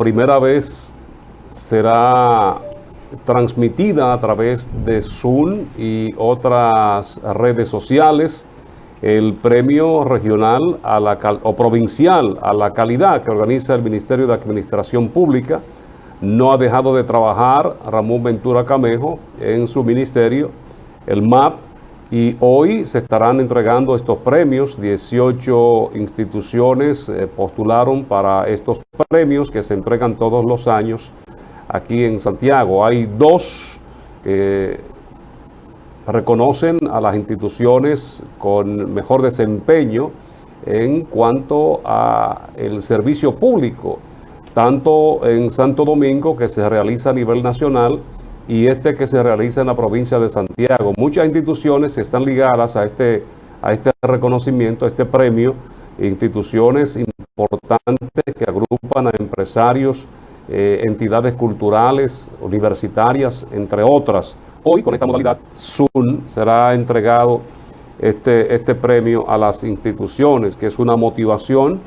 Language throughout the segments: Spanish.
primera vez será transmitida a través de Zoom y otras redes sociales el premio regional o provincial a la calidad que organiza el Ministerio de Administración Pública. No ha dejado de trabajar Ramón Ventura Camejo en su ministerio, el MAP, y hoy se estarán entregando estos premios. 18 instituciones postularon para estos premios que se entregan todos los años aquí en Santiago. Hay 2 que reconocen a las instituciones con mejor desempeño en cuanto a el servicio público, tanto en Santo Domingo, que se realiza a nivel nacional, y que se realiza en la provincia de Santiago. Muchas instituciones están ligadas a este reconocimiento, a este premio, instituciones importantes que agrupan a empresarios, entidades culturales, universitarias, entre otras. Hoy, con esta modalidad Zoom, será entregado este premio a las instituciones, que es una motivación,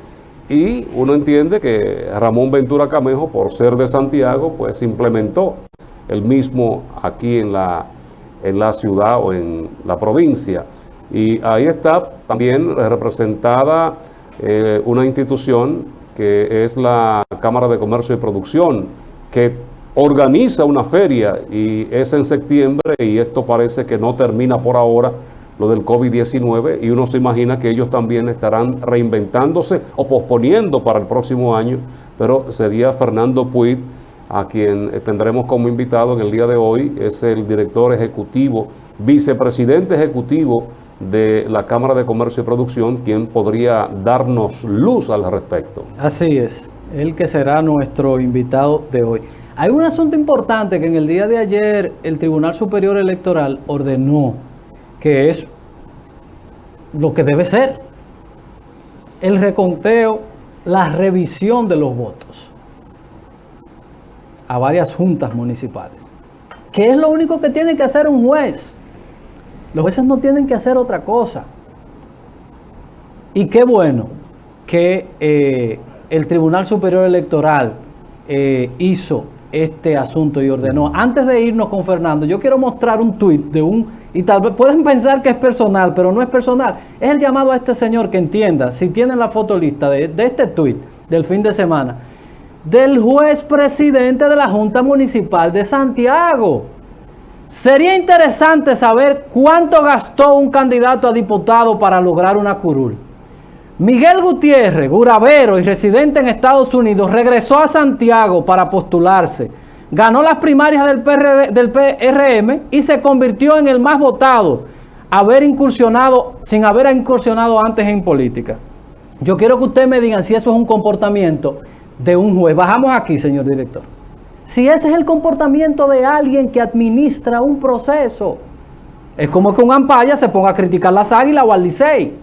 y uno entiende que Ramón Ventura Camejo, por ser de Santiago, pues implementó el mismo aquí en la ciudad o en la provincia. Y ahí está también representada una institución que es la Cámara de Comercio y Producción, que organiza una feria, y es en septiembre, y esto parece que no termina por ahora, lo del COVID-19, y uno se imagina que ellos también estarán reinventándose o posponiendo para el próximo año, pero sería Fernando Puig, a quien tendremos como invitado en el día de hoy. Es el director ejecutivo, vicepresidente ejecutivo de la Cámara de Comercio y Producción, quien podría darnos luz al respecto. Así es, él que será nuestro invitado de hoy. Hay un asunto importante que en el día de ayer el Tribunal Superior Electoral ordenó, que es lo que debe ser el reconteo, la revisión de los votos a varias juntas municipales, que es lo único que tiene que hacer un juez. Los jueces no tienen que hacer otra cosa. Y qué bueno que el Tribunal Superior Electoral hizo este asunto y ordenó. Antes de irnos con Fernando, yo quiero mostrar un tuit y tal vez pueden pensar que es personal, pero no es personal. Es el llamado a este señor que entienda, si tienen la fotolista de este tuit del fin de semana, del juez presidente de la Junta Municipal de Santiago. Sería interesante saber cuánto gastó un candidato a diputado para lograr una curul. Miguel Gutiérrez, guravero y residente en Estados Unidos, regresó a Santiago para postularse. Ganó las primarias del PRM y se convirtió en el más votado sin haber incursionado antes en política. Yo quiero que ustedes me digan si eso es un comportamiento de un juez. Bajamos aquí, señor director. Si ese es el comportamiento de alguien que administra un proceso, es como que un ampaya se ponga a criticar las Águilas o al Licey.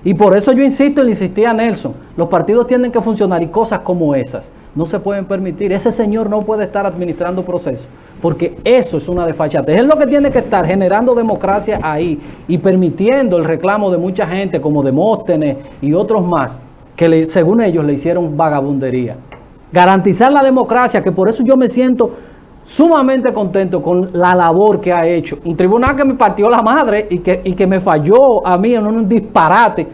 Y por eso yo insisto y le insistí a Nelson, los partidos tienen que funcionar, y cosas como esas no se pueden permitir. Ese señor no puede estar administrando procesos, porque eso es una desfachatez. Es lo que tiene que estar generando democracia ahí y permitiendo el reclamo de mucha gente como Demóstenes y otros más, que según ellos le hicieron vagabundería. Garantizar la democracia, que por eso yo me siento sumamente contento con la labor que ha hecho un tribunal que me partió la madre y que me falló a mí en un disparate,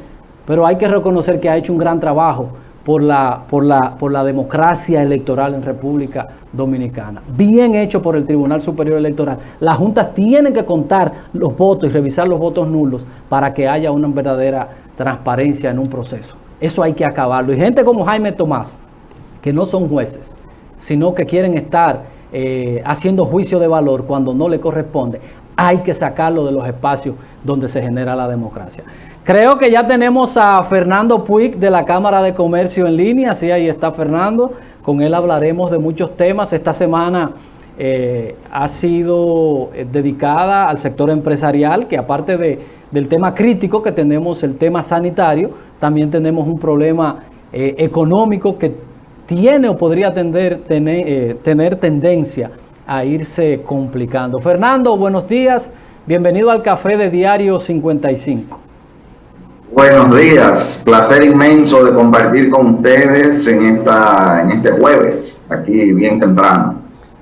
pero hay que reconocer que ha hecho un gran trabajo por la democracia electoral en República Dominicana. Bien hecho por el Tribunal Superior Electoral. Las juntas tienen que contar los votos y revisar los votos nulos para que haya una verdadera transparencia en un proceso. Eso hay que acabarlo. Y gente como Jaime Tomás, que no son jueces, sino que quieren estar haciendo juicio de valor cuando no le corresponde, hay que sacarlo de los espacios donde se genera la democracia. Creo que ya tenemos a Fernando Puig de la Cámara de Comercio en línea. Sí, ahí está Fernando. Con él hablaremos de muchos temas. Esta semana ha sido dedicada al sector empresarial, que aparte del tema crítico que tenemos, el tema sanitario, también tenemos un problema económico que tiene o podría tener tendencia a irse complicando. Fernando, buenos días. Bienvenido al Café de Diario 55. Buenos días, placer inmenso de compartir con ustedes en este jueves, aquí bien temprano.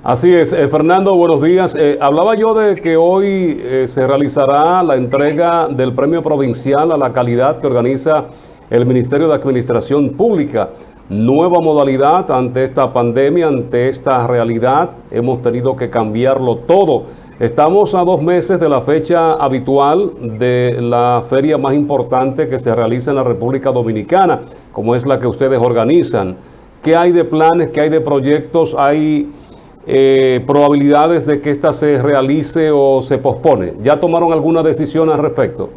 Así es, Fernando, buenos días. Hablaba yo de que hoy se realizará la entrega del Premio Provincial a la Calidad que organiza el Ministerio de Administración Pública. Nueva modalidad ante esta pandemia, ante esta realidad, hemos tenido que cambiarlo todo. Estamos a 2 meses de la fecha habitual de la feria más importante que se realiza en la República Dominicana, como es la que ustedes organizan. ¿Qué hay de planes, qué hay de proyectos? ¿Hay probabilidades de que esta se realice o se pospone? ¿Ya tomaron alguna decisión al respecto?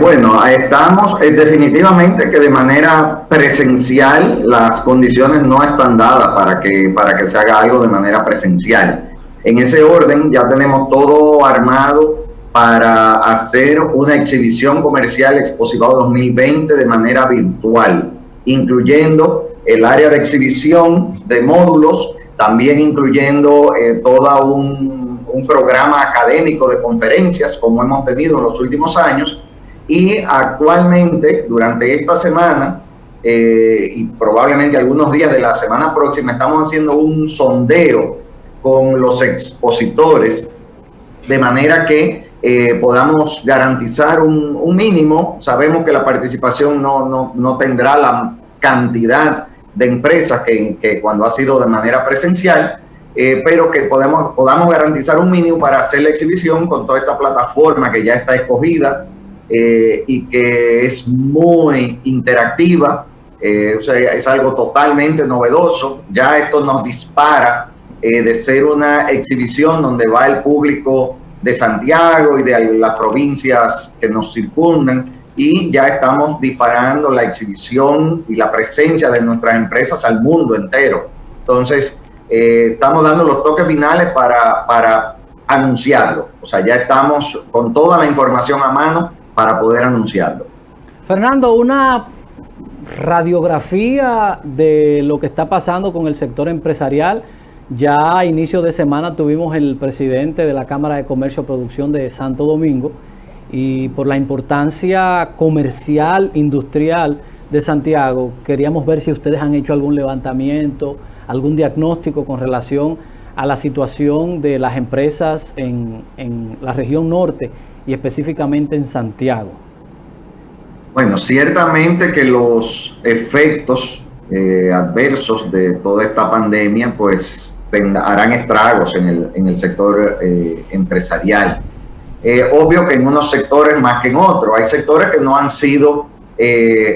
Bueno, estamos definitivamente que de manera presencial las condiciones no están dadas para que se haga algo de manera presencial. En ese orden ya tenemos todo armado para hacer una exhibición comercial Exposivado 2020 de manera virtual, incluyendo el área de exhibición de módulos, también incluyendo todo un programa académico de conferencias como hemos tenido en los últimos años. Y actualmente, durante esta semana y probablemente algunos días de la semana próxima, estamos haciendo un sondeo con los expositores, de manera que podamos garantizar un mínimo. Sabemos que la participación no tendrá la cantidad de empresas que cuando ha sido de manera presencial, pero que podamos garantizar un mínimo para hacer la exhibición con toda esta plataforma que ya está escogida y que es muy interactiva. O sea, es algo totalmente novedoso. Ya esto nos dispara de ser una exhibición donde va el público de Santiago y de las provincias que nos circundan, y ya estamos disparando la exhibición y la presencia de nuestras empresas al mundo entero. Entonces, estamos dando los toques finales para anunciarlo. O sea, ya estamos con toda la información a mano para poder anunciarlo. Fernando, una radiografía de lo que está pasando con el sector empresarial. Ya a inicio de semana tuvimos el presidente de la Cámara de Comercio y Producción de Santo Domingo, y por la importancia comercial, industrial de Santiago, queríamos ver si ustedes han hecho algún levantamiento, algún diagnóstico con relación a la situación de las empresas en la región norte y específicamente en Santiago. Bueno, ciertamente que los efectos adversos de toda esta pandemia pues harán estragos en el sector empresarial. Obvio que en unos sectores más que en otros. Hay sectores que no han sido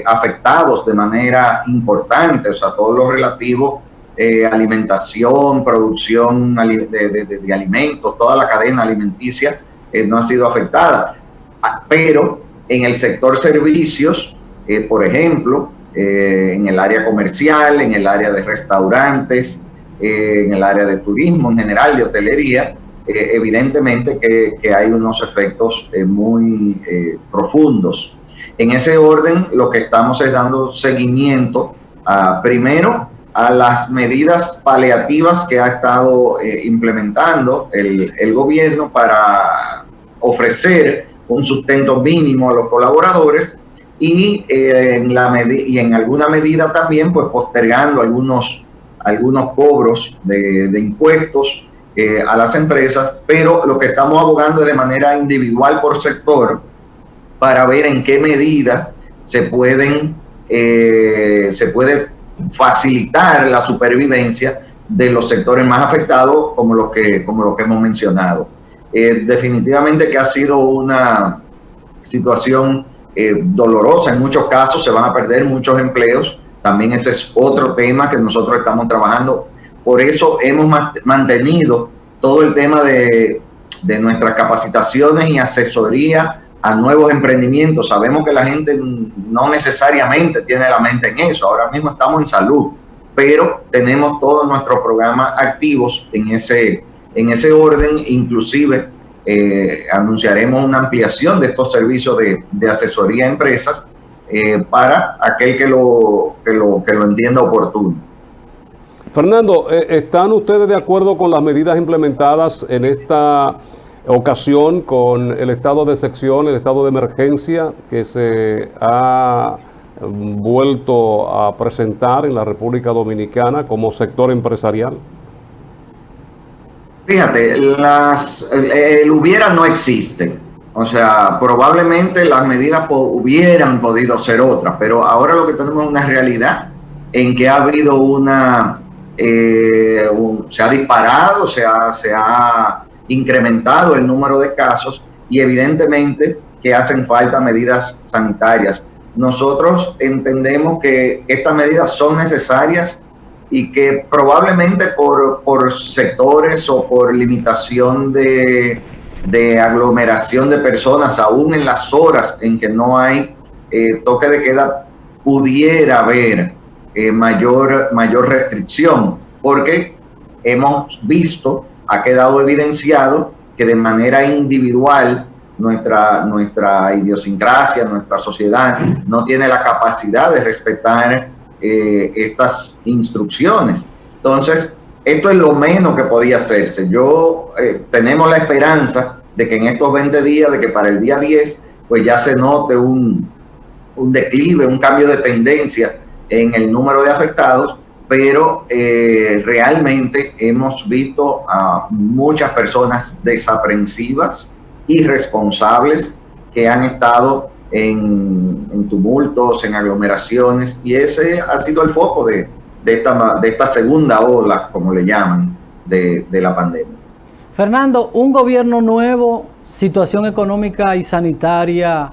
afectados de manera importante, o sea, todo lo relativo a alimentación, producción de alimentos, toda la cadena alimenticia no ha sido afectada. Pero en el sector servicios, por ejemplo, en el área comercial, en el área de restaurantes, en el área de turismo en general, de hotelería, evidentemente que hay unos efectos muy profundos. En ese orden, lo que estamos es dando seguimiento primero a las medidas paliativas que ha estado implementando el gobierno para ofrecer un sustento mínimo a los colaboradores, y en alguna medida también pues postergando algunos cobros de impuestos a las empresas, pero lo que estamos abogando es de manera individual por sector para ver en qué medida se puede facilitar la supervivencia de los sectores más afectados, como lo que hemos mencionado. Definitivamente que ha sido una situación dolorosa. En muchos casos se van a perder muchos empleos. También ese es otro tema que nosotros estamos trabajando. Por eso hemos mantenido todo el tema de nuestras capacitaciones y asesoría a nuevos emprendimientos. Sabemos que la gente no necesariamente tiene la mente en eso. Ahora mismo estamos en salud, pero tenemos todos nuestros programas activos en ese orden. Inclusive anunciaremos una ampliación de estos servicios de asesoría a empresas para aquel que lo entienda oportuno. Fernando, ¿están ustedes de acuerdo con las medidas implementadas en esta ocasión con el estado de excepción, el estado de emergencia que se ha vuelto a presentar en la República Dominicana como sector empresarial? Fíjate, el hubiera no existe. O sea, probablemente las medidas hubieran podido ser otras, pero ahora lo que tenemos es una realidad en que ha habido se ha disparado, se ha incrementado el número de casos y evidentemente que hacen falta medidas sanitarias. Nosotros entendemos que estas medidas son necesarias y que probablemente por sectores o por limitación de aglomeración de personas, aún en las horas en que no hay toque de queda, pudiera haber mayor restricción, porque hemos visto, ha quedado evidenciado que de manera individual nuestra idiosincrasia, nuestra sociedad no tiene la capacidad de respetar estas instrucciones. Entonces, esto es lo menos que podía hacerse. Tenemos la esperanza de que en estos 20 días, de que para el día 10, pues ya se note un declive, un cambio de tendencia en el número de afectados, pero realmente hemos visto a muchas personas desaprensivas, irresponsables, que han estado en tumultos, en aglomeraciones, y ese ha sido el foco de esta segunda ola, como le llaman, de la pandemia. Fernando, un gobierno nuevo, situación económica y sanitaria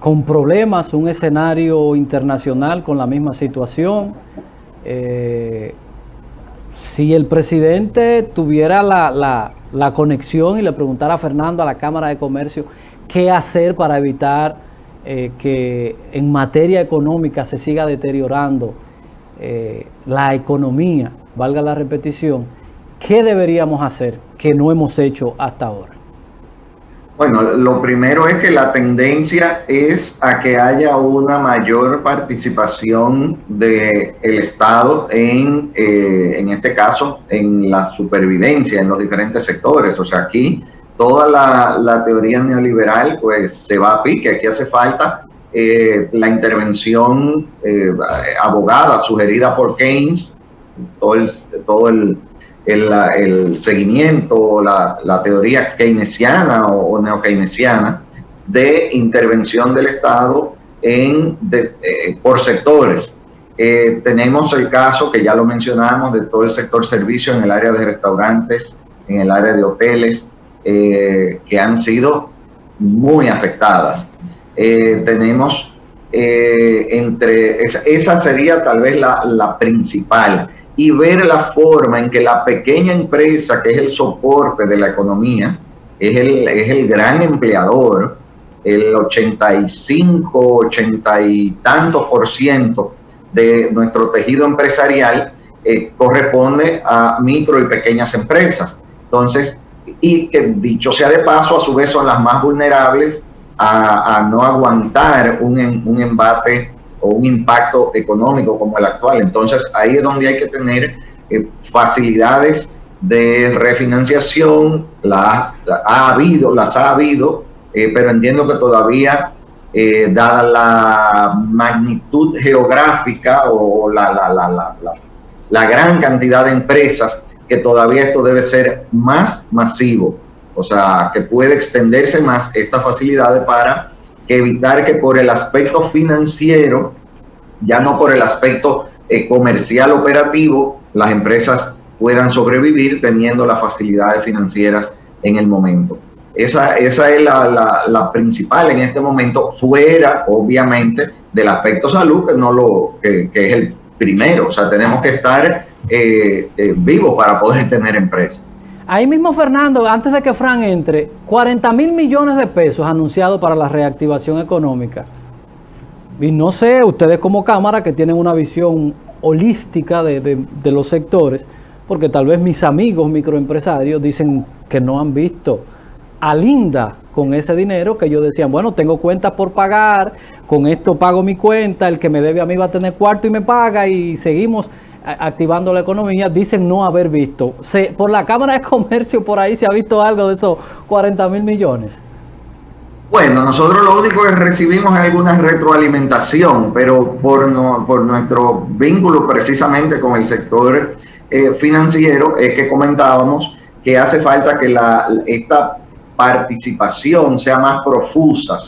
con problemas, un escenario internacional con la misma situación. Si el presidente tuviera la conexión y le preguntara a Fernando, a la Cámara de Comercio, qué hacer para evitar que en materia económica se siga deteriorando la economía, valga la repetición, ¿qué deberíamos hacer que no hemos hecho hasta ahora? Bueno, lo primero es que la tendencia es a que haya una mayor participación del Estado en este caso, en la supervivencia en los diferentes sectores. O sea, aquí toda la teoría neoliberal pues se va a pique. Aquí hace falta la intervención abogada sugerida por Keynes, todo el seguimiento, la teoría keynesiana o neokeynesiana de intervención del Estado por sectores. Tenemos el caso que ya lo mencionamos de todo el sector servicio en el área de restaurantes, en el área de hoteles, que han sido muy afectadas. Tenemos esa sería tal vez la principal, y ver la forma en que la pequeña empresa, que es el soporte de la economía, es el gran empleador, el 85, 80 y tantos % de nuestro tejido empresarial corresponde a micro y pequeñas empresas. Entonces, y que dicho sea de paso, a su vez son las más vulnerables a no aguantar un embate o un impacto económico como el actual. Entonces ahí es donde hay que tener facilidades de refinanciación. Las ha habido, pero entiendo que todavía, dada la magnitud geográfica o la gran cantidad de empresas, que todavía esto debe ser más masivo, o sea, que puede extenderse más estas facilidades para evitar que por el aspecto financiero, ya no por el aspecto comercial operativo, las empresas puedan sobrevivir teniendo las facilidades financieras en el momento. Esa es la principal en este momento, fuera obviamente del aspecto salud, que es el primero. O sea, tenemos que estar vivos para poder tener empresas. Ahí mismo, Fernando, antes de que Fran entre, 40.000 millones de pesos anunciados para la reactivación económica. Y no sé, ustedes como Cámara, que tienen una visión holística de los sectores, porque tal vez mis amigos microempresarios dicen que no han visto a Linda con ese dinero, que ellos decían, bueno, tengo cuentas por pagar, con esto pago mi cuenta, el que me debe a mí va a tener cuarto y me paga, y seguimos activando la economía, dicen no haber visto. Por la Cámara de Comercio, por ahí se ha visto algo de esos 40.000 millones. Bueno, nosotros lo único que recibimos es alguna retroalimentación, pero por nuestro vínculo precisamente con el sector financiero es que comentábamos que hace falta que esta participación sea más profusa,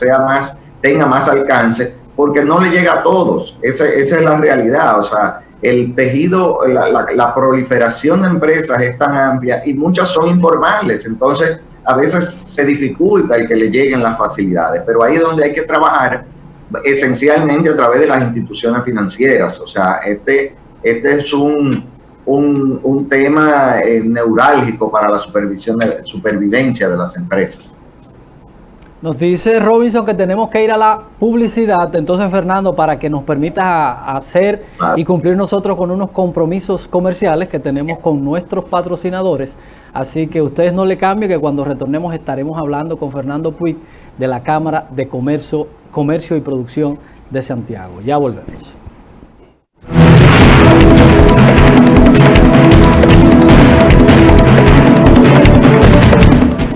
tenga más alcance, porque no le llega a todos. Esa es la realidad. O sea, el tejido, la proliferación de empresas es tan amplia y muchas son informales. Entonces, a veces se dificulta el que le lleguen las facilidades, pero ahí es donde hay que trabajar esencialmente a través de las instituciones financieras. O sea, este es un tema neurálgico para la supervivencia de las empresas. Nos dice Robinson que tenemos que ir a la publicidad. Entonces, Fernando, para que nos permita hacer y cumplir nosotros con unos compromisos comerciales que tenemos con nuestros patrocinadores. Así que ustedes no le cambien, que cuando retornemos estaremos hablando con Fernando Puig de la Cámara de Comercio y Producción de Santiago. Ya volvemos.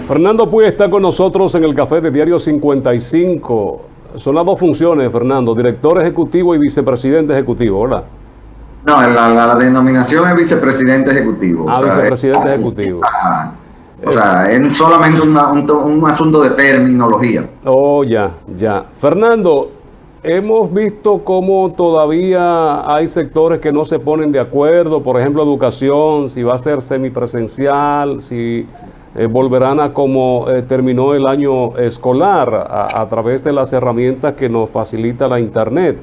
Fernando Puig está con nosotros en el café de Diario 55. Son las dos funciones, Fernando, director ejecutivo y vicepresidente ejecutivo, ¿verdad? No, la denominación es vicepresidente ejecutivo. Vicepresidente ejecutivo. O sea, es solamente un asunto de terminología. Oh, ya. Fernando, hemos visto cómo todavía hay sectores que no se ponen de acuerdo, por ejemplo, educación, si va a ser semipresencial, si volverán a como terminó el año escolar a través de las herramientas que nos facilita la Internet.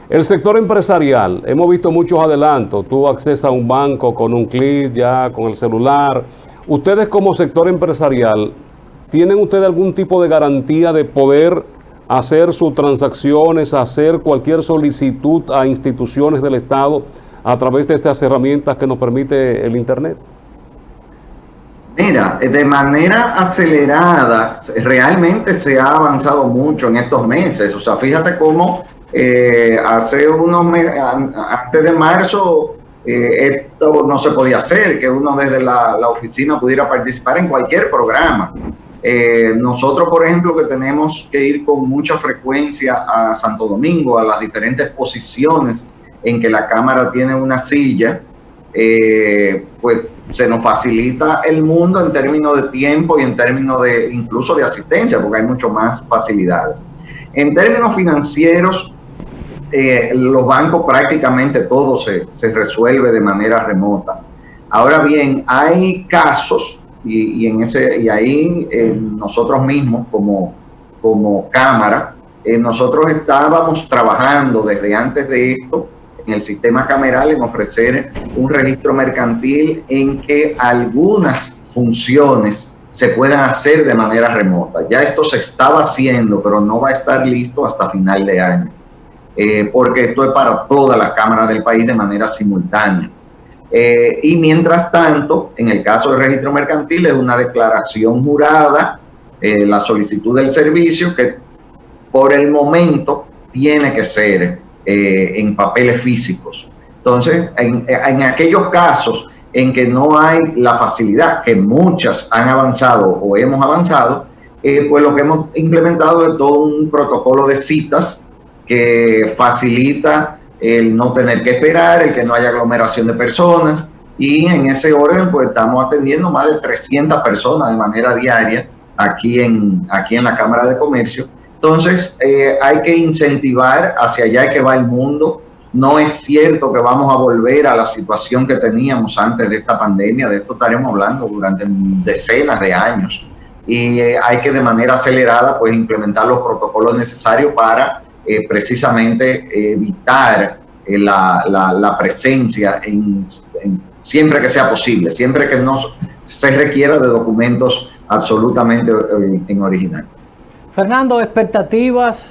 El sector empresarial, hemos visto muchos adelantos. Tú accesas a un banco con un clic ya, con el celular. Ustedes como sector empresarial, ¿tienen ustedes algún tipo de garantía de poder hacer sus transacciones, hacer cualquier solicitud a instituciones del Estado a través de estas herramientas que nos permite el Internet? Mira, de manera acelerada, realmente se ha avanzado mucho en estos meses. O sea, fíjate cómo hace unos meses, antes de marzo, esto no se podía hacer, que uno desde la oficina pudiera participar en cualquier programa. Nosotros, por ejemplo, que tenemos que ir con mucha frecuencia a Santo Domingo, a las diferentes posiciones en que la Cámara tiene una silla, pues se nos facilita el mundo en términos de tiempo y en términos de incluso de asistencia, porque hay mucho más facilidades. En términos financieros, los bancos prácticamente todo se resuelve de manera remota. Ahora bien, hay casos y ahí nosotros mismos como Cámara, nosotros estábamos trabajando desde antes de esto en el sistema cameral en ofrecer un registro mercantil en que algunas funciones se puedan hacer de manera remota. Ya esto se estaba haciendo, pero no va a estar listo hasta final de año, porque esto es para todas las cámaras del país de manera simultánea. Y mientras tanto, en el caso del registro mercantil es una declaración jurada, la solicitud del servicio, que por el momento tiene que ser en papeles físicos. Entonces, en aquellos casos en que no hay la facilidad, que muchas han avanzado o hemos avanzado, pues lo que hemos implementado es todo un protocolo de citas que facilita el no tener que esperar, el que no haya aglomeración de personas, y en ese orden pues estamos atendiendo más de 300 personas de manera diaria aquí en la Cámara de Comercio. Entonces hay que incentivar, hacia allá que va el mundo. No es cierto que vamos a volver a la situación que teníamos antes de esta pandemia, de esto estaremos hablando durante decenas de años, y hay que de manera acelerada pues implementar los protocolos necesarios para precisamente evitar la presencia siempre que sea posible, siempre que no se requiera de documentos absolutamente en original. Fernando, expectativas,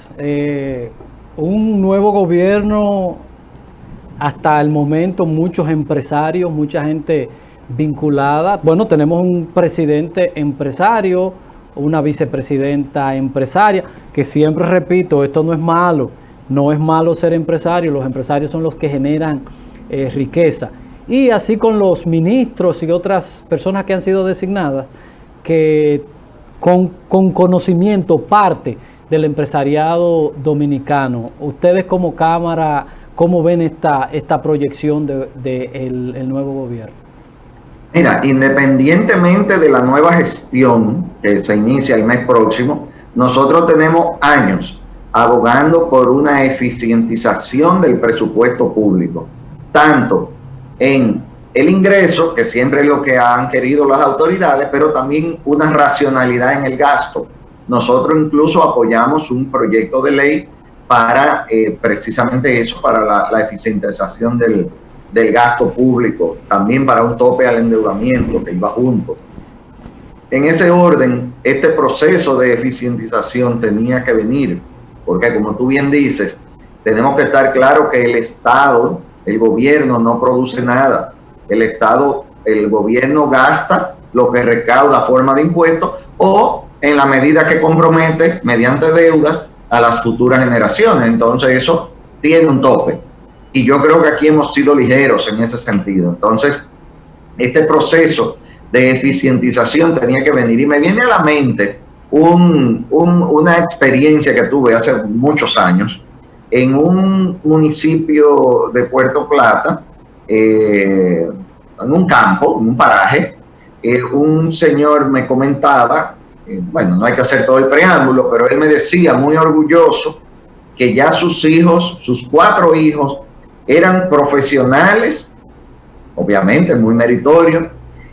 un nuevo gobierno, hasta el momento muchos empresarios, mucha gente vinculada. Bueno, tenemos un presidente empresario, una vicepresidenta empresaria, que siempre repito, esto no es malo ser empresario, los empresarios son los que generan riqueza. Y así con los ministros y otras personas que han sido designadas, que con conocimiento parte del empresariado dominicano. Ustedes como Cámara, ¿cómo ven esta proyección del nuevo gobierno? Mira, independientemente de la nueva gestión que se inicia el mes próximo, nosotros tenemos años abogando por una eficientización del presupuesto público, tanto en el ingreso, que siempre es lo que han querido las autoridades, pero también una racionalidad en el gasto. Nosotros incluso apoyamos un proyecto de ley para precisamente eso, para la eficientización del gasto público, también para un tope al endeudamiento que iba junto. En ese orden, este proceso de eficientización tenía que venir, porque como tú bien dices, tenemos que estar claro que el Estado, el gobierno no produce nada. El gobierno gasta lo que recauda a forma de impuestos o en la medida que compromete mediante deudas a las futuras generaciones. Entonces eso tiene un tope. Y yo creo que aquí hemos sido ligeros en ese sentido. Entonces, este proceso de eficientización tenía que venir. Y me viene a la mente una experiencia que tuve hace muchos años en un municipio de Puerto Plata, en un campo, en un paraje. Un señor me comentaba, bueno, no hay que hacer todo el preámbulo, pero él me decía muy orgulloso que ya sus hijos, sus 4 hijos, eran profesionales, obviamente muy meritorios,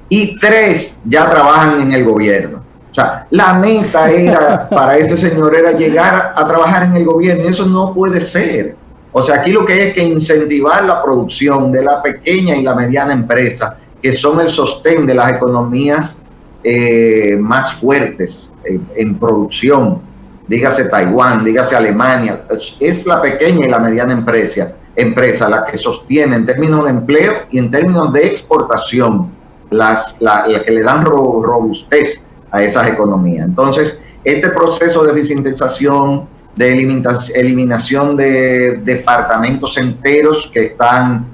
y 3 ya trabajan en el gobierno. O sea, la meta era, para ese señor, era llegar a trabajar en el gobierno, y eso no puede ser. O sea, aquí lo que hay es que incentivar la producción de la pequeña y la mediana empresa, que son el sostén de las economías más fuertes en producción. Dígase Taiwán, dígase Alemania. Es la pequeña y la mediana empresa la que sostiene en términos de empleo y en términos de exportación las que le dan robustez a esas economías. Entonces, este proceso de eficientización, de eliminación de departamentos enteros que han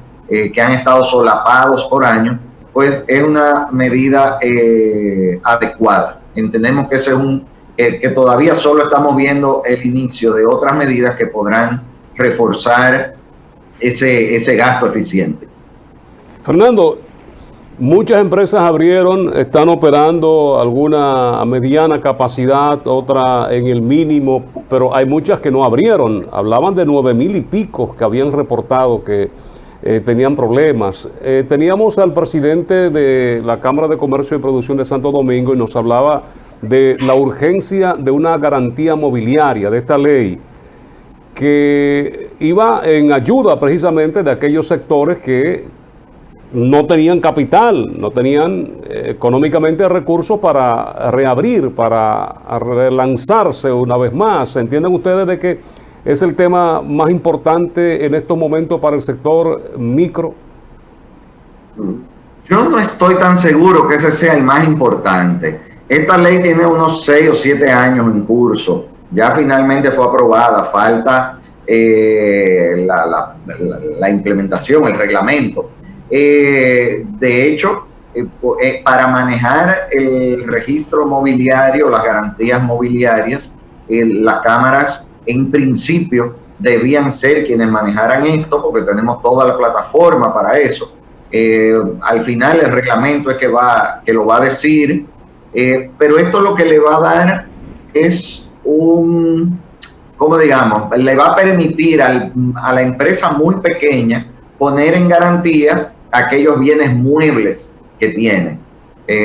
estado solapados por años, pues es una medida adecuada. Entendemos que ese es que todavía solo estamos viendo el inicio de otras medidas que podrán reforzar ese gasto eficiente. Fernando, muchas empresas abrieron, están operando, alguna a mediana capacidad, otra en el mínimo, pero hay muchas que no abrieron. Hablaban de 9,000 y pico que habían reportado que tenían problemas. Teníamos al presidente de la Cámara de Comercio y Producción de Santo Domingo y nos hablaba de la urgencia de una garantía mobiliaria, de esta ley, que iba en ayuda precisamente de aquellos sectores que no tenían capital, no tenían económicamente recursos para reabrir, para relanzarse una vez más. ¿Entienden ustedes de que es el tema más importante en estos momentos para el sector micro? Yo no estoy tan seguro que ese sea el más importante. Esta ley tiene unos 6 o 7 años en curso. Ya finalmente fue aprobada. Falta la implementación, el reglamento. De hecho, para manejar el registro mobiliario, las garantías mobiliarias, las cámaras en principio debían ser quienes manejaran esto, porque tenemos toda la plataforma para eso. Al final el reglamento es que lo va a decir, pero esto lo que le va a dar es ¿cómo digamos? Le va a permitir a la empresa muy pequeña poner en garantía aquellos bienes muebles que tiene.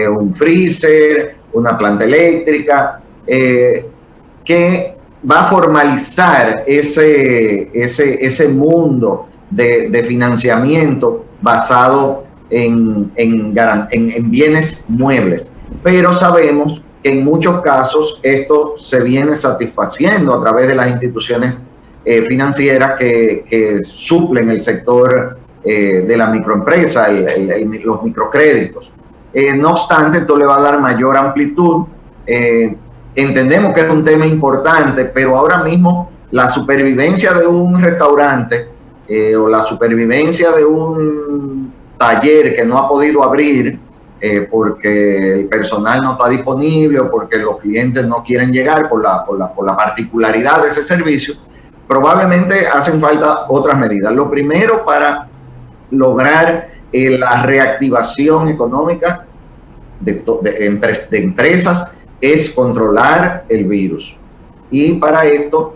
Un freezer, una planta eléctrica, que va a formalizar ese mundo de financiamiento basado en bienes muebles. Pero sabemos que en muchos casos esto se viene satisfaciendo a través de las instituciones financieras que suplen el sector de la microempresa, los microcréditos. No obstante, esto le va a dar mayor amplitud. Entendemos que es un tema importante, pero ahora mismo la supervivencia de un restaurante o la supervivencia de un taller que no ha podido abrir porque el personal no está disponible o porque los clientes no quieren llegar por la particularidad de ese servicio, probablemente hacen falta otras medidas. Lo primero, para lograr la reactivación económica de empresas, es controlar el virus. Y para esto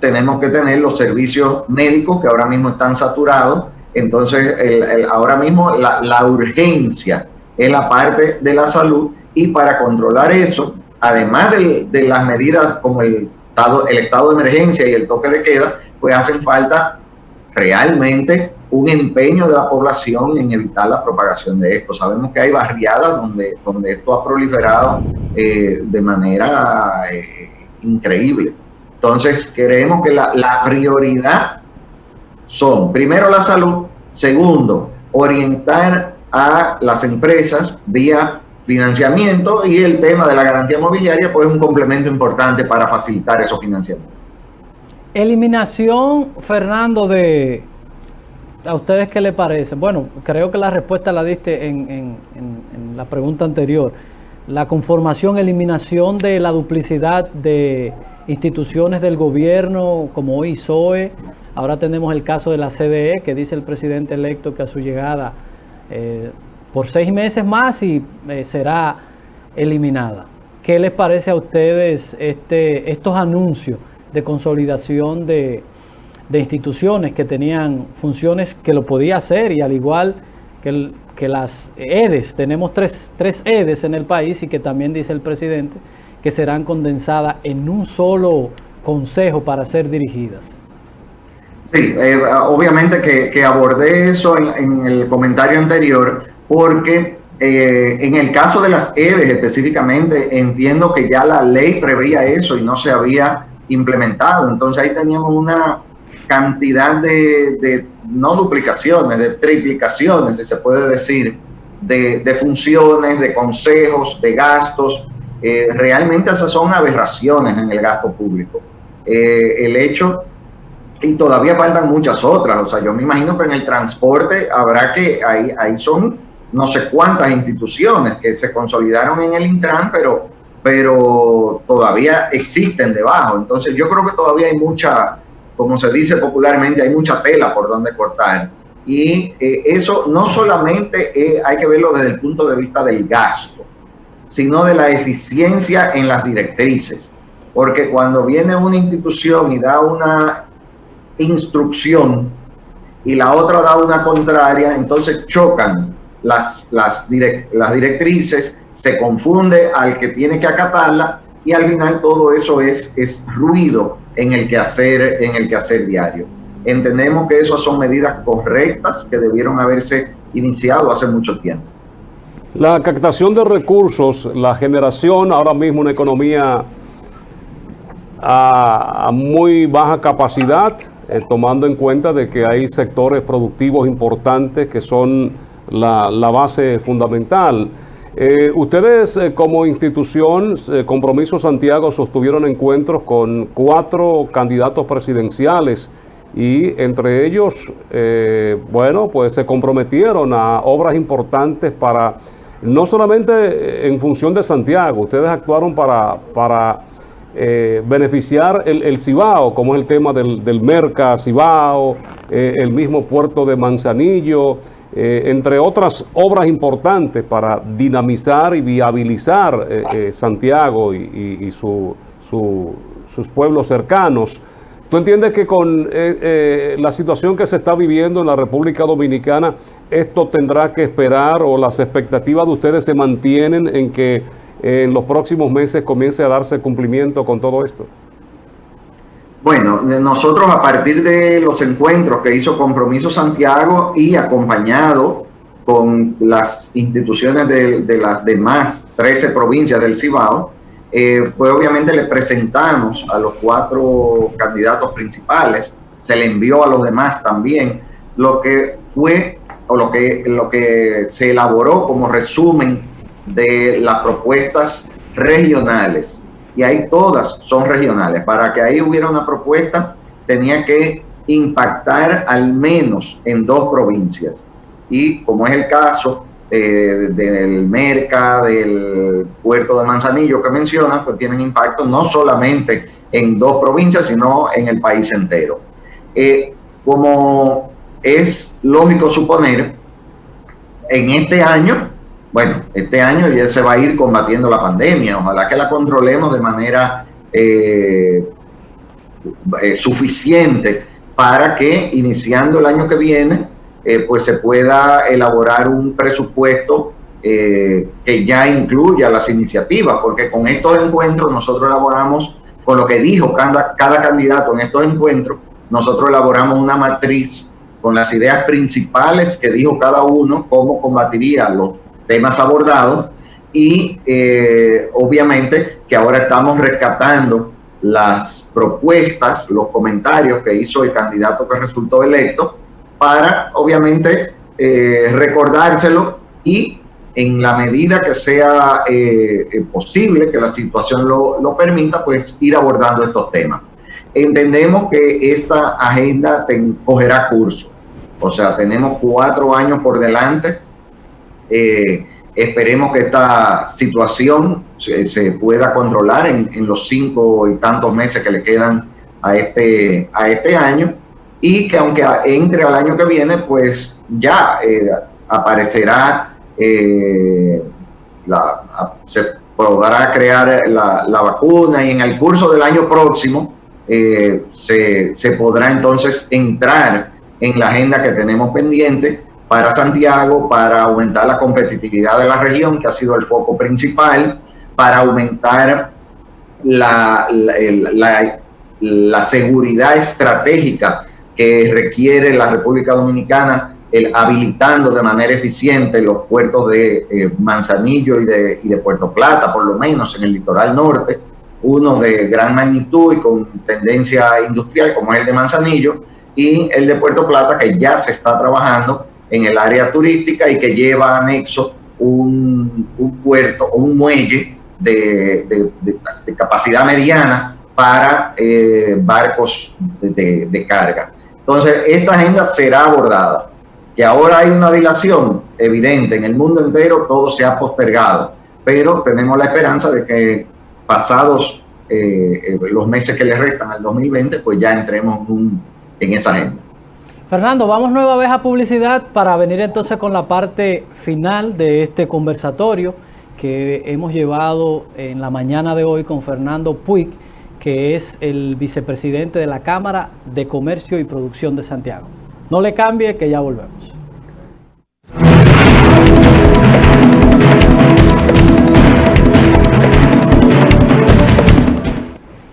tenemos que tener los servicios médicos que ahora mismo están saturados. Entonces, ahora mismo la urgencia es la parte de la salud, y para controlar eso, además de las medidas como el estado de emergencia y el toque de queda, pues hacen falta realmente un empeño de la población en evitar la propagación de esto. Sabemos que hay barriadas donde esto ha proliferado de manera increíble. Entonces, creemos que la prioridad son, primero, la salud; segundo, orientar a las empresas vía financiamiento, y el tema de la garantía mobiliaria pues es un complemento importante para facilitar esos financiamientos. Eliminación, Fernando, ¿a ustedes qué les parece? Bueno, creo que la respuesta la diste en la pregunta anterior. La conformación, eliminación de la duplicidad de instituciones del gobierno como ISOE. Ahora tenemos el caso de la CDE, que dice el presidente electo que a su llegada por 6 meses más y será eliminada. ¿Qué les parece a ustedes estos anuncios de consolidación de instituciones que tenían funciones que lo podía hacer, y al igual que las EDES, tenemos tres EDES en el país, y que también dice el presidente que serán condensadas en un solo consejo para ser dirigidas? Sí, obviamente que abordé eso en el comentario anterior, porque en el caso de las EDES específicamente, entiendo que ya la ley preveía eso y no se había implementado. Entonces ahí teníamos una cantidad de no duplicaciones, de triplicaciones, si se puede decir, de funciones, de consejos, de gastos. Realmente esas son aberraciones en el gasto público. El hecho, y todavía faltan muchas otras, o sea, yo me imagino que en el transporte habrá que, ahí son no sé cuántas instituciones que se consolidaron en el Intran, pero todavía existen debajo. Entonces yo creo que todavía hay mucha, como se dice popularmente, hay mucha tela por donde cortar. Y eso no solamente hay que verlo desde el punto de vista del gasto, sino de la eficiencia en las directrices. Porque cuando viene una institución y da una instrucción y la otra da una contraria, entonces chocan las directrices, se confunde al que tiene que acatarla, y al final todo eso es ruido en el quehacer diario. Entendemos que esas son medidas correctas que debieron haberse iniciado hace mucho tiempo. La captación de recursos, la generación, ahora mismo una economía a muy baja capacidad, tomando en cuenta de que hay sectores productivos importantes que son la base fundamental. Ustedes como institución, Compromiso Santiago, sostuvieron encuentros con 4 candidatos presidenciales, y entre ellos, bueno, pues se comprometieron a obras importantes para, no solamente en función de Santiago, ustedes actuaron para beneficiar el Cibao, como es el tema del Merca Cibao, el mismo puerto de Manzanillo, entre otras obras importantes para dinamizar y viabilizar Santiago y sus pueblos cercanos. ¿Tú entiendes que con la situación que se está viviendo en la República Dominicana, esto tendrá que esperar, o las expectativas de ustedes se mantienen en que en los próximos meses comience a darse cumplimiento con todo esto? Bueno, nosotros, a partir de los encuentros que hizo Compromiso Santiago y acompañado con las instituciones de las demás 13 provincias del Cibao, pues obviamente le presentamos a los 4 candidatos principales, se le envió a los demás también lo que fue, o lo que se elaboró como resumen de las propuestas regionales. Y ahí todas son regionales. Para que ahí hubiera una propuesta, tenía que impactar al menos en 2 provincias. Y como es el caso del Merca, del puerto de Manzanillo que mencionan, pues tienen impacto no solamente en 2 provincias, sino en el país entero. Como es lógico suponer, en este año, bueno, este año ya se va a ir combatiendo la pandemia, ojalá que la controlemos de manera suficiente para que iniciando el año que viene, pues se pueda elaborar un presupuesto que ya incluya las iniciativas, porque con estos encuentros nosotros elaboramos, con lo que dijo cada candidato en estos encuentros, nosotros elaboramos una matriz con las ideas principales que dijo cada uno, cómo combatiría los temas abordados, y obviamente que ahora estamos rescatando las propuestas, los comentarios que hizo el candidato que resultó electo, para obviamente recordárselo y en la medida que sea posible, que la situación lo permita, pues ir abordando estos temas. Entendemos que esta agenda cogerá curso, o sea, tenemos 4 años por delante. Esperemos que esta situación se pueda controlar en los 5 y tantos meses que le quedan a este año, y que aunque entre al año que viene, pues ya aparecerá, se podrá crear la vacuna, y en el curso del año próximo se podrá entonces entrar en la agenda que tenemos pendiente para Santiago, para aumentar la competitividad de la región, que ha sido el foco principal, para aumentar la seguridad estratégica que requiere la República Dominicana, habilitando de manera eficiente los puertos de Manzanillo y de Puerto Plata, por lo menos en el litoral norte, uno de gran magnitud y con tendencia industrial como es el de Manzanillo, y el de Puerto Plata, que ya se está trabajando en el área turística y que lleva anexo un puerto o un muelle de capacidad mediana para barcos de carga. Entonces, esta agenda será abordada. Que ahora hay una dilación evidente en el mundo entero, todo se ha postergado, pero tenemos la esperanza de que pasados los meses que le restan al 2020, pues ya entremos en esa agenda. Fernando, vamos nueva vez a publicidad para venir entonces con la parte final de este conversatorio que hemos llevado en la mañana de hoy con Fernando Puig, que es el vicepresidente de la Cámara de Comercio y Producción de Santiago. No le cambie, que ya volvemos.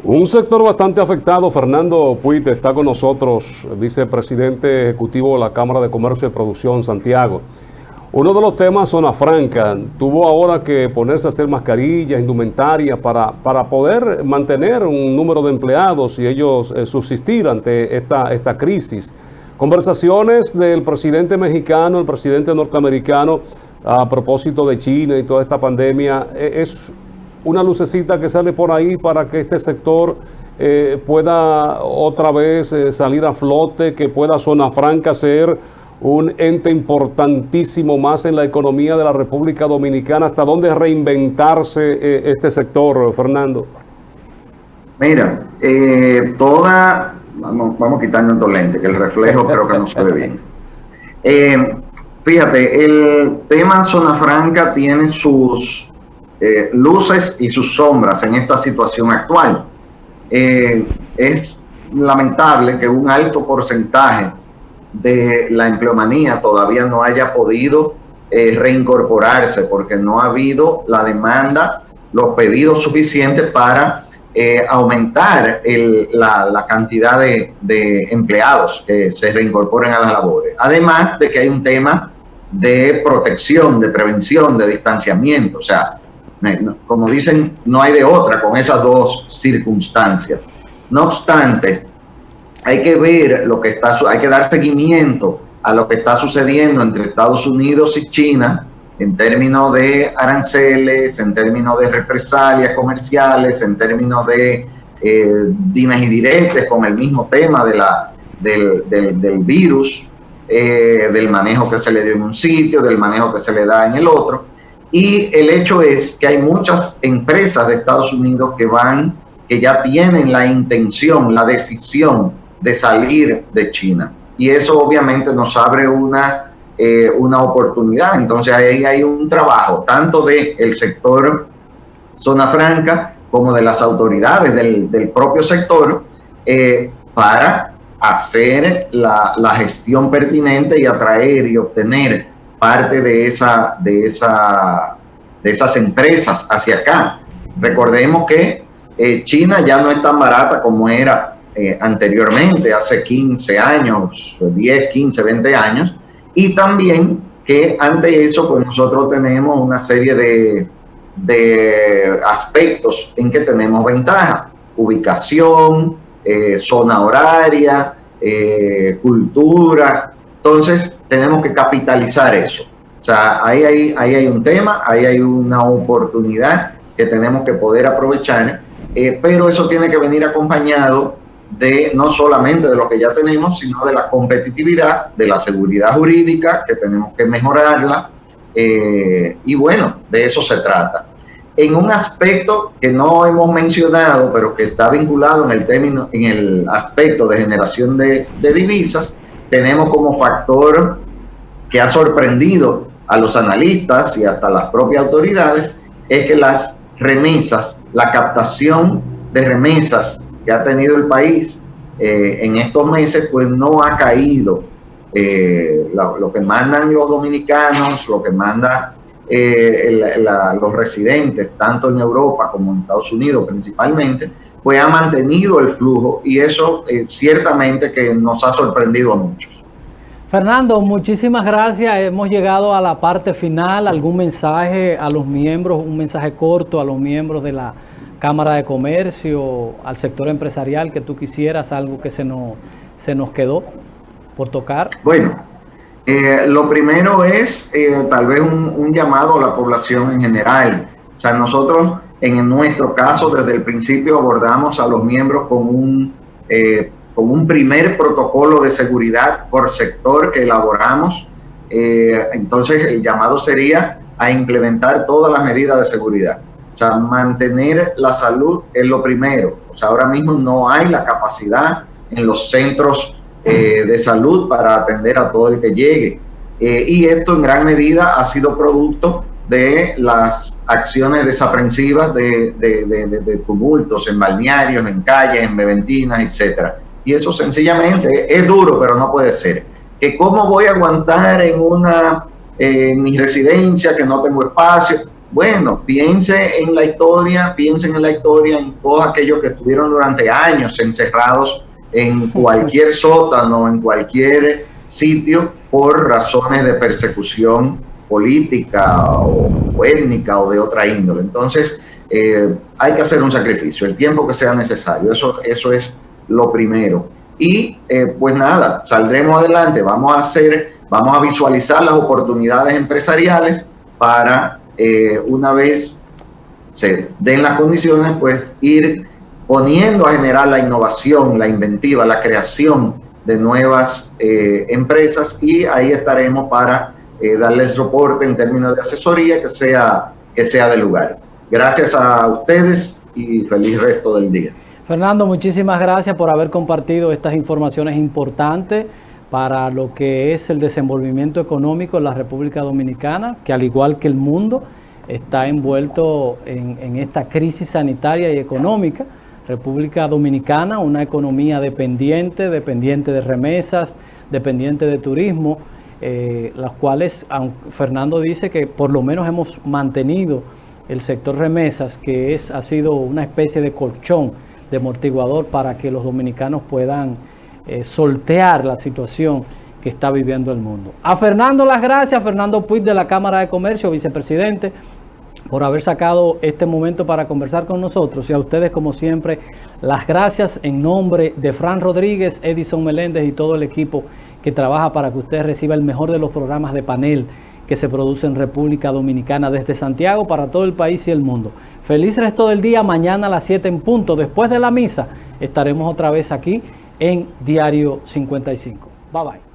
Un sector bastante afectado. Fernando Puig está con nosotros, vicepresidente ejecutivo de la Cámara de Comercio y Producción Santiago. Uno de los temas, Zona Franca, tuvo ahora que ponerse a hacer mascarillas, indumentarias para poder mantener un número de empleados y ellos subsistir ante esta crisis. Conversaciones del presidente mexicano, el presidente norteamericano, a propósito de China y toda esta pandemia, es una lucecita que sale por ahí para que este sector pueda otra vez salir a flote, que pueda Zona Franca ser un ente importantísimo más en la economía de la República Dominicana. ¿Hasta dónde reinventarse este sector, Fernando? Mira, vamos quitando estos lentes, que el reflejo creo que no se ve bien. Fíjate, el tema Zona Franca tiene sus luces y sus sombras en esta situación actual. Es lamentable que un alto porcentaje de la empleomanía todavía no haya podido reincorporarse, porque no ha habido la demanda, los pedidos suficientes para aumentar la cantidad de empleados que se reincorporen a las labores. Además de que hay un tema de protección, de prevención, de distanciamiento. O sea, como dicen, no hay de otra con esas dos circunstancias. No obstante, hay que ver hay que dar seguimiento a lo que está sucediendo entre Estados Unidos y China en términos de aranceles, en términos de represalias comerciales, en términos de dimes y diretes con el mismo tema del virus, del manejo que se le dio en un sitio, del manejo que se le da en el otro. Y el hecho es que hay muchas empresas de Estados Unidos que ya tienen la intención, la decisión de salir de China. Y eso obviamente nos abre una oportunidad. Entonces ahí hay un trabajo, tanto del sector Zona Franca como de las autoridades del propio sector, para hacer la gestión pertinente y atraer y obtener parte de esas empresas hacia acá. Recordemos que China ya no es tan barata como era anteriormente, hace 15 años, 10, 15, 20 años, y también que ante eso pues nosotros tenemos una serie de aspectos en que tenemos ventaja: ubicación, zona horaria, cultura. Entonces tenemos que capitalizar eso. O sea, ahí hay un tema, ahí hay una oportunidad que tenemos que poder aprovechar, pero eso tiene que venir acompañado de no solamente de lo que ya tenemos, sino de la competitividad, de la seguridad jurídica, que tenemos que mejorarla, y bueno, de eso se trata. En un aspecto que no hemos mencionado, pero que está vinculado en el aspecto de generación de divisas, tenemos como factor que ha sorprendido a los analistas y hasta las propias autoridades, es que las remesas, la captación de remesas que ha tenido el país en estos meses, pues no ha caído. Lo que mandan los dominicanos, lo que mandan los residentes, tanto en Europa como en Estados Unidos principalmente, pues ha mantenido el flujo, y eso ciertamente que nos ha sorprendido a muchos. Fernando, muchísimas gracias. Hemos llegado a la parte final. ¿Algún mensaje a los miembros, un mensaje corto a los miembros de la Cámara de Comercio, al sector empresarial, que tú quisieras, algo que se nos quedó por tocar? Bueno, lo primero es tal vez un llamado a la población en general. O sea, nosotros en nuestro caso desde el principio abordamos a los miembros con un primer protocolo de seguridad por sector que elaboramos. Entonces el llamado sería a implementar todas las medidas de seguridad. O sea, mantener la salud es lo primero. O sea, ahora mismo no hay la capacidad en los centros de salud para atender a todo el que llegue. Y esto en gran medida ha sido producto de las acciones desaprensivas de tumultos en balnearios, en calles, en beventinas, etcétera. Y eso sencillamente es duro, pero no puede ser. Que cómo voy a aguantar en mi residencia, que no tengo espacio. Bueno, piensen en la historia en todos aquellos que estuvieron durante años encerrados en cualquier sótano, en cualquier sitio, por razones de persecución política o étnica o de otra índole. Entonces, hay que hacer un sacrificio, el tiempo que sea necesario. Eso es lo primero. Y pues nada, saldremos adelante, vamos a visualizar las oportunidades empresariales para una vez se den las condiciones, pues ir poniendo a generar la innovación, la inventiva, la creación de nuevas empresas, y ahí estaremos para darles soporte en términos de asesoría que sea de lugar. Gracias a ustedes y feliz resto del día. Fernando, muchísimas gracias por haber compartido estas informaciones importantes para lo que es el desenvolvimiento económico en la República Dominicana, que al igual que el mundo está envuelto en esta crisis sanitaria y económica. República Dominicana, una economía dependiente de remesas, dependiente de turismo, las cuales Fernando dice que por lo menos hemos mantenido el sector remesas, que ha sido una especie de colchón, de amortiguador para que los dominicanos puedan sortear la situación que está viviendo el mundo. A Fernando las gracias, Fernando Puig de la Cámara de Comercio, vicepresidente, por haber sacado este momento para conversar con nosotros, y a ustedes como siempre las gracias en nombre de Fran Rodríguez, Edison Meléndez y todo el equipo que trabaja para que usted reciba el mejor de los programas de panel que se produce en República Dominicana desde Santiago para todo el país y el mundo. Feliz resto del día. Mañana a las 7 en punto, después de la misa, estaremos otra vez aquí en Diario 55. Bye bye.